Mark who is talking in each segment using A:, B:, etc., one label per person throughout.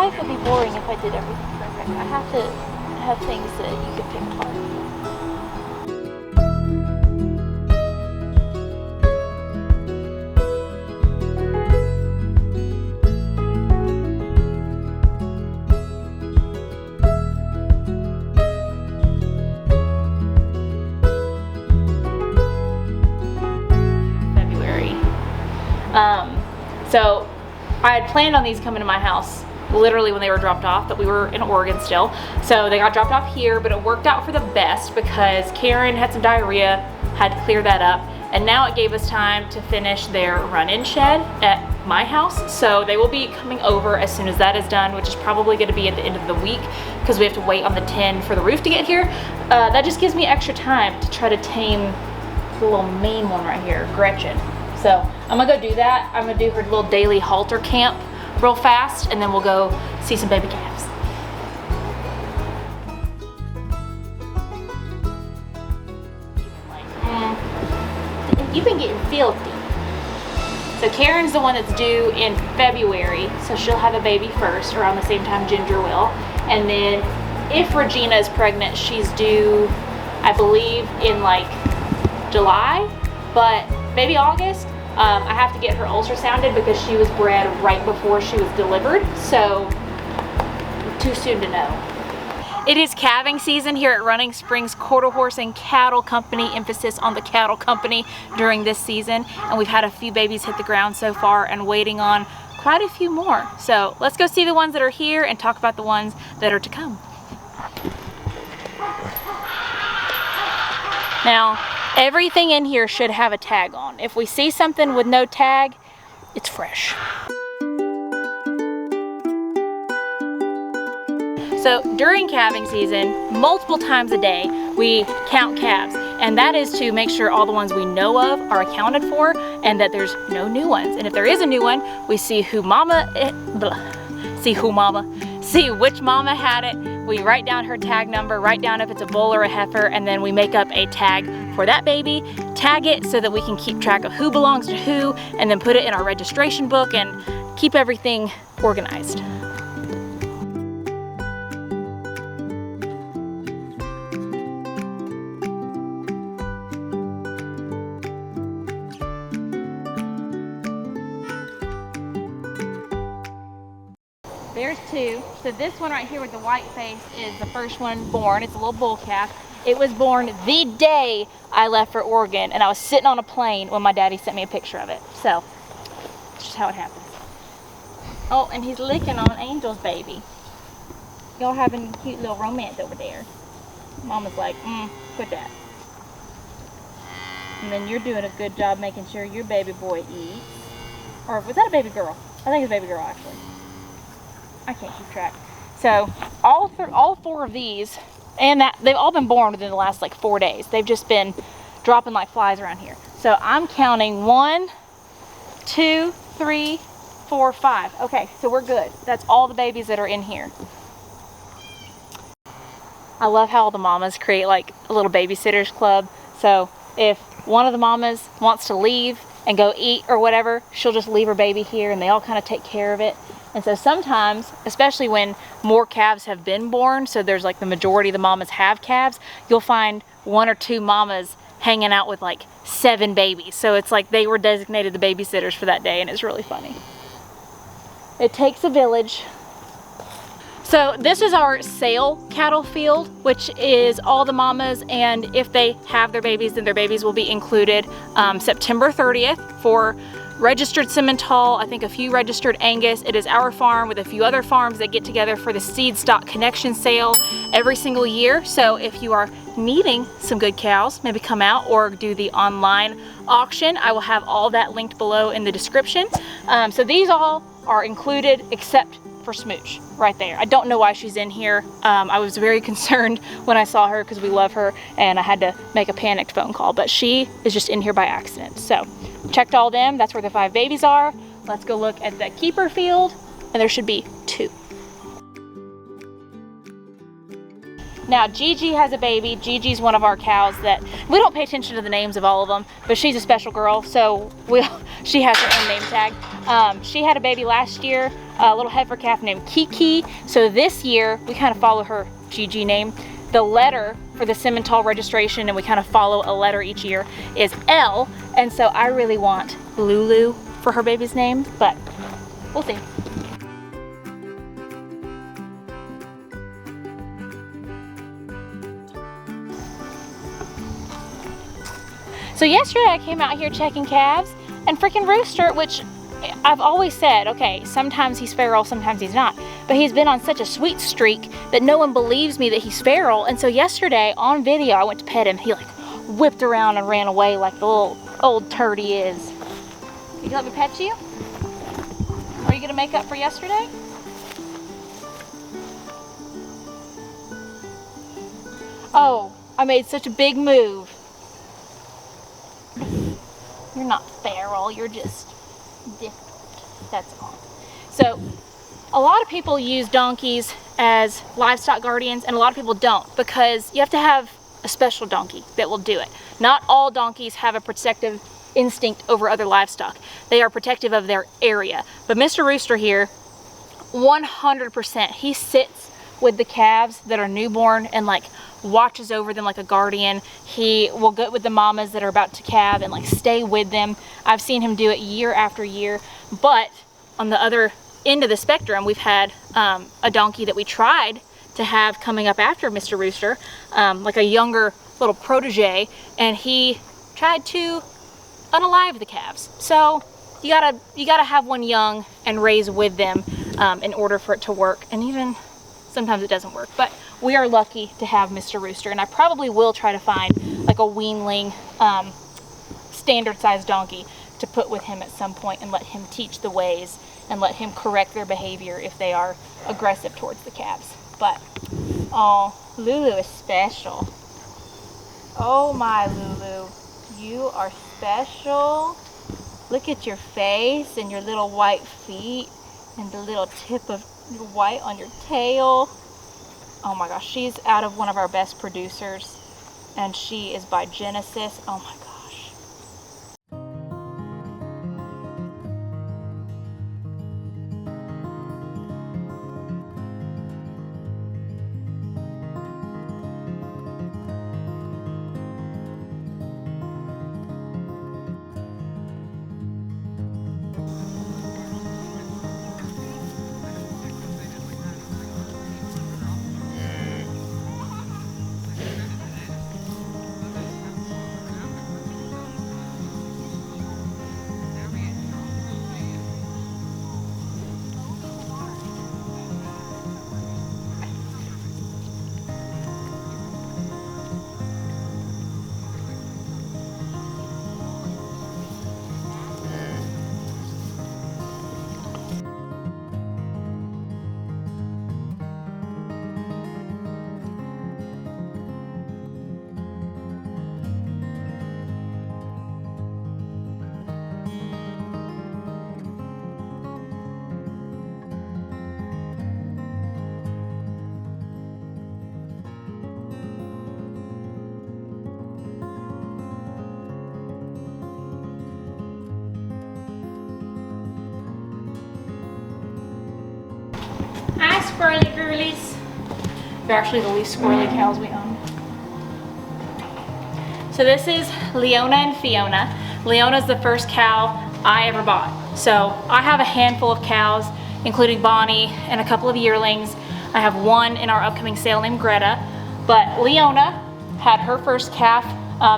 A: life would be boring if I did everything perfect. I have to have things that you can pick apart.
B: So I had planned on these coming to my house literally when they were dropped off, but we were in Oregon still. So they got dropped off here, but it worked out for the best because Karen had some diarrhea, had to clear that up. And now it gave us time to finish their run-in shed at my house. So they will be coming over as soon as that is done, which is probably gonna be at the end of the week because we have to wait on the 10 for the roof to get here. That just gives me extra time to try to tame the little main one right here, Gretchen. So I'm gonna go do that. I'm gonna do her little daily halter camp real fast, and then we'll go see some baby calves. You've been getting filthy. So Karen's the one that's due in February, so she'll have a baby first, around the same time Ginger will. And then if Regina is pregnant, she's due, I believe, in like July, but maybe August. I have to get her ultrasounded because she was bred right before she was delivered, so too soon to know. It is calving season here at Running Springs Quarter Horse and Cattle Company, emphasis on the cattle company during this season, and we've had a few babies hit the ground so far and waiting on quite a few more. So let's go see the ones that are here and talk about the ones that are to come. Now, everything in here should have a tag on. If we see something with no tag, it's fresh. So during calving season, multiple times a day, we count calves. And that is to make sure all the ones we know of are accounted for and that there's no new ones. And if there is a new one, we see which mama had it. We write down her tag number, write down if it's a bull or a heifer, and then we make up a tag for that baby, tag it so that we can keep track of who belongs to who, and then put it in our registration book and keep everything organized. There's two. So this one right here with the white face is the first one born. It's a little bull calf. It was born the day I left for Oregon, and I was sitting on a plane when my daddy sent me a picture of it. So, it's just how it happens. Oh, and he's licking on Angel's baby. Y'all having a cute little romance over there. Mama's like, quit that. And then you're doing a good job making sure your baby boy eats. Or was that a baby girl? I think it's a baby girl actually. I can't keep track. So all four of these, and that they've all been born within the last like 4 days. They've just been dropping like flies around here. So I'm counting 1, 2, 3, 4, 5. Okay, so we're good. That's all the babies that are in here. I love how all the mamas create like a little babysitters club. So if one of the mamas wants to leave and go eat or whatever, she'll just leave her baby here and they all kind of take care of it. And so sometimes, especially when more calves have been born, so there's like the majority of the mamas have calves, you'll find 1 or 2 mamas hanging out with like 7 babies. So it's like they were designated the babysitters for that day, and it's really funny. It takes a village. So this is our sale cattle field, which is all the mamas, and if they have their babies, then their babies will be included September 30th for registered Simmental, I think a few registered Angus. It is our farm with a few other farms that get together for the Seedstock Connection Sale every single year. So if you are needing some good cows, maybe come out or do the online auction. I will have all that linked below in the description. So these all are included except for Smooch right there. I don't know why she's in here. I was very concerned when I saw her because we love her and I had to make a panicked phone call, but she is just in here by accident. So checked all them. That's where the 5 babies are. Let's go look at the keeper field, and there should be 2. Now Gigi has a baby. Gigi's one of our cows that we don't pay attention to the names of all of them, but she's a special girl, so she has her own name tag. She had a baby last year, a little heifer calf named Kiki. So this year we kind of follow her Gigi name. The letter for the Simmental registration, and we kind of follow a letter each year, is L. And so I really want Lulu for her baby's name, but we'll see. So yesterday I came out here checking calves, and freaking Rooster, which I've always said, okay, sometimes he's feral, sometimes he's not, but he's been on such a sweet streak that no one believes me that he's feral. And so yesterday on video, I went to pet him. He like whipped around and ran away like the little old turd he is. You let me pet you? Are you gonna make up for yesterday? Oh, I made such a big move. You're not feral, you're just different, that's all. So, a lot of people use donkeys as livestock guardians, and a lot of people don't, because you have to have a special donkey that will do it. Not all donkeys have a protective instinct over other livestock. They are protective of their area. But Mr. Rooster here, 100%, he sits with the calves that are newborn and like watches over them like a guardian. He will go with the mamas that are about to calve and like stay with them. I've seen him do it year after year. But on the other end of the spectrum, we've had a donkey that we tried to have coming up after Mr. Rooster, like a younger little protege, and he tried to unalive the calves. So you gotta have one young and raise with them in order for it to work. And even sometimes it doesn't work, but we are lucky to have Mr. Rooster, and I probably will try to find like a weanling standard sized donkey to put with him at some point and let him teach the ways and let him correct their behavior if they are aggressive towards the calves. But oh, Lulu is special. Oh my Lulu, you are special. Look at your face and your little white feet and the little tip of white on your tail. Oh my gosh, she's out of one of our best producers, and she is by Genesis. Oh my gosh. Squirrely girlies. They're actually the least squirrely cows we own. So this is Leona and Fiona. Leona's the first cow I ever bought. So I have a handful of cows, including Bonnie and a couple of yearlings. I have one in our upcoming sale named Greta. But Leona had her first calf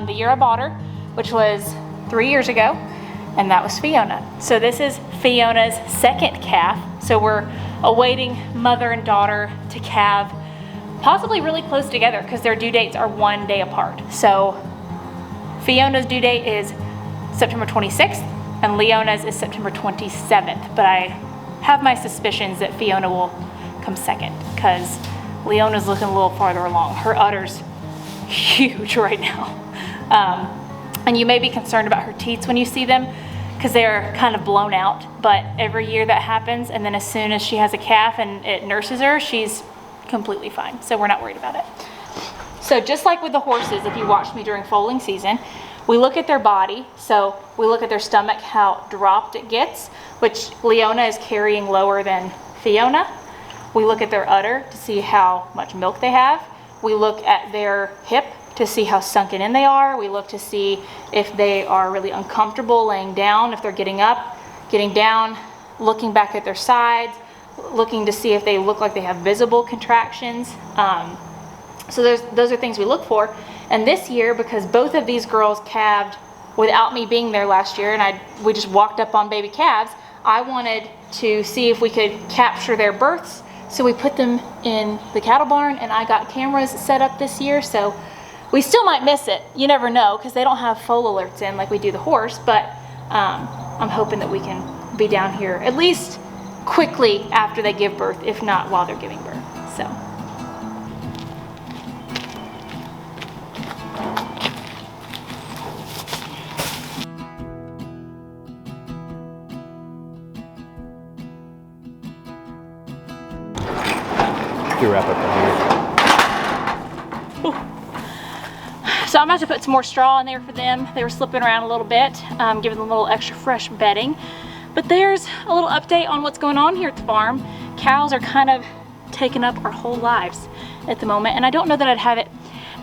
B: the year I bought her, which was 3 years ago, and that was Fiona. So this is Fiona's second calf. So we're awaiting mother and daughter to calve, possibly really close together because their due dates are 1 day apart. So Fiona's due date is September 26th and Leona's is September 27th. But I have my suspicions that Fiona will come second because Leona's looking a little farther along. Her udder's huge right now. And you may be concerned about her teats when you see them, because they're kind of blown out, but every year that happens, and then as soon as she has a calf and it nurses her, she's completely fine, so we're not worried about it. So just like with the horses, if you watched me during foaling season, We look at their body, so we look at their stomach, how dropped it gets, which Leona is carrying lower than Fiona. We look at their udder to see how much milk they have. We look at their hip to see how sunken in they are. We look to see if they are really uncomfortable laying down, if they're getting up, getting down, looking back at their sides, looking to see if they look like they have visible contractions. So those are things we look for. And this year, because both of these girls calved without me being there last year, and we just walked up on baby calves, I wanted to see if we could capture their births. So we put them in the cattle barn, and I got cameras set up this year. So we still might miss it. You never know, because they don't have foal alerts in like we do the horse. But I'm hoping that we can be down here at least quickly after they give birth, if not while they're giving birth. So.
C: Wrap up the
B: So I'm about to put some more straw in there for them. They were slipping around a little bit, giving them a little extra fresh bedding. But there's a little update on what's going on here at the farm. Cows are kind of taking up our whole lives at the moment, and I don't know that I'd have it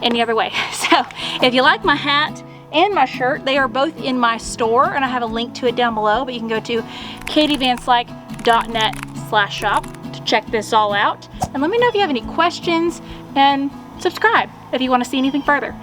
B: any other way. So if you like my hat and my shirt, they are both in my store, and I have a link to it down below, but you can go to katievanslyke.net/shop to check this all out. And let me know if you have any questions, and subscribe if you want to see anything further.